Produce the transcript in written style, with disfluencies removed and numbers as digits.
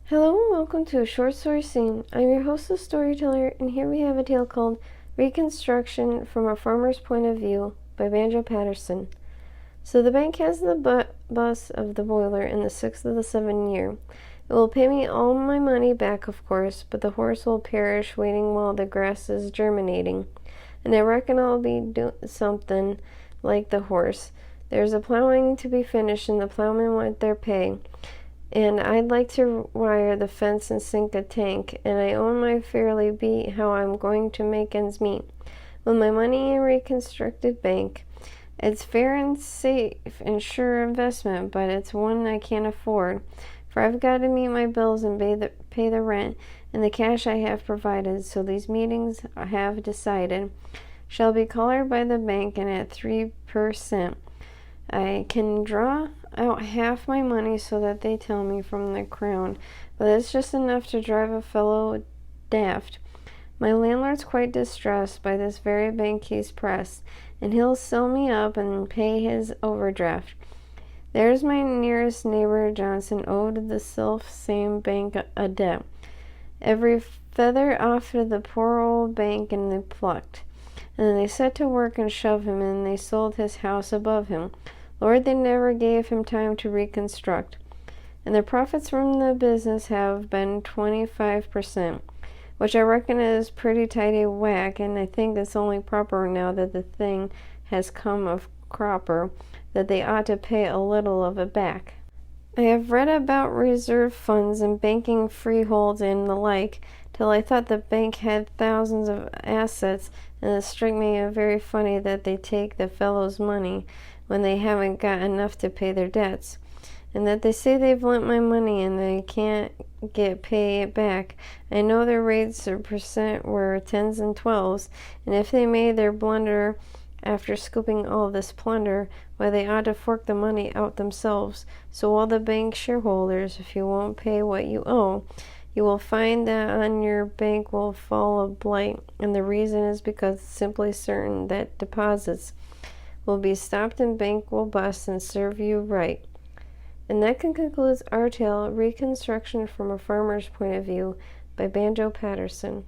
Hello and welcome to a short story scene. I'm your host, the storyteller, and here we have a tale called Reconstruction from a Farmer's Point of View by Banjo Paterson. So the bank has the bus of the boiler in the 6th of the 7th year. It will pay me all my money back, of course, but the horse will perish waiting while the grass is germinating. And I reckon I'll be doing something like the horse. There's a plowing to be finished and the plowmen want their pay. And I'd like to wire the fence and sink a tank, and I own my fairly beat how I'm going to make ends meet. With my money in reconstructed bank, it's fair and safe and sure investment, but it's one I can't afford, for I've got to meet my bills and pay the rent, and the cash I have provided, so these meetings I have decided shall be collared by the bank and at 3%. I can draw out half my money so that they tell me from the crown, but it's just enough to drive a fellow daft. My landlord's quite distressed by this very bank he's pressed, and he'll sell me up and pay his overdraft. There's my nearest neighbor Johnson owed the self-same bank a debt. Every feather off of the poor old bank and they plucked. And then they set to work and shoved him, and they sold his house above him. Lord, they never gave him time to reconstruct. And the profits from the business have been 25%, which I reckon is pretty tidy whack, and I think it's only proper now that the thing has come of cropper that they ought to pay a little of it back. I have read about reserve funds and banking freeholds and the like, till I thought the bank had thousands of assets, and it struck me very funny that they take the fellow's money when they haven't got enough to pay their debts, and that they say they've lent my money and they can't pay it back. I know their rates or percent were 10s and 12s, and if they made their blunder after scooping all this plunder, why they ought to fork the money out themselves. So all the bank shareholders, if you won't pay what you owe, you will find that on your bank will fall a blight, and the reason is because it's simply certain that deposits will be stopped and bank will bust and serve you right. And that concludes our tale, Reconstruction from a Farmer's Point of View by Banjo Paterson.